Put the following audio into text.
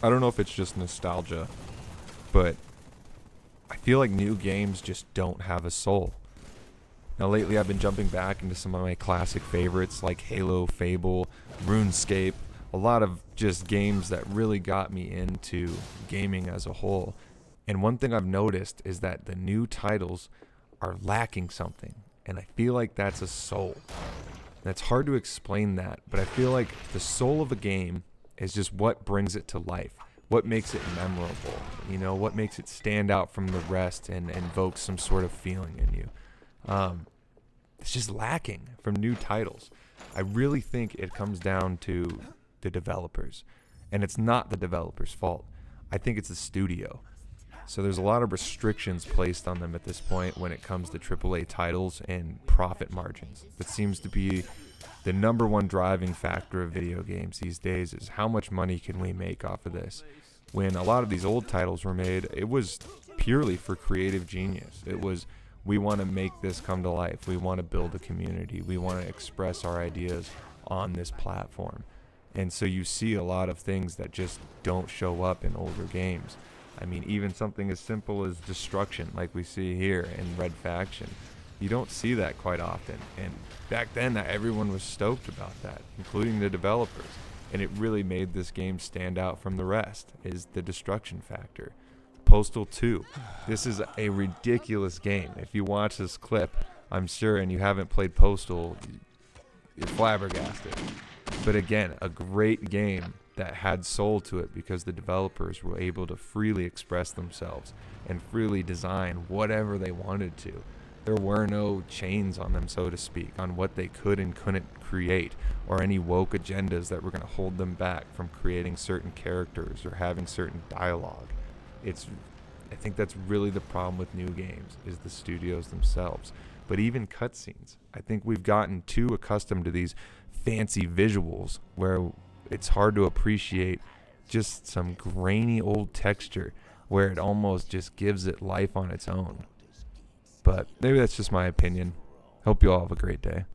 I don't know if it's just nostalgia, but I feel like new games just don't have a soul. Now lately I've been jumping back into some of my classic favorites like Halo, Fable, RuneScape, a lot of just games that really got me into gaming as a whole. And one thing I've noticed is that the new titles are lacking something, and I feel like that's a soul. And it's hard to explain that, but I feel like the soul of a game is just what brings it to life, what makes it memorable, what makes it stand out from the rest and invoke some sort of feeling in you. It's just lacking from new titles. I really think it comes down to the developers, and it's not the developers' fault. I think it's the studio. So there's a lot of restrictions placed on them at this point when it comes to AAA titles and profit margins. That seems to be the number one driving factor of video games these days, is how much money can we make off of this. When a lot of these old titles were made, it was purely for creative genius. It was, we want to make this come to life. We want to build a community. We want to express our ideas on this platform. And so you see a lot of things that just don't show up in older games. I mean, even something as simple as destruction, like we see here in Red Faction. You don't see that quite often. And back then, everyone was stoked about that, including the developers. And it really made this game stand out from the rest, is the destruction factor. Postal 2. This is a ridiculous game. If you watch this clip, I'm sure, and you haven't played Postal, you're flabbergasted. But again, a great game that had soul to it because the developers were able to freely express themselves and freely design whatever they wanted to. There were no chains on them, so to speak, on what they could and couldn't create, or any woke agendas that were going to hold them back from creating certain characters or having certain dialogue. I think that's really the problem with new games, is the studios themselves. But even cutscenes, I think we've gotten too accustomed to these fancy visuals where it's hard to appreciate just some grainy old texture where it almost just gives it life on its own. But maybe that's just my opinion. Hope you all have a great day.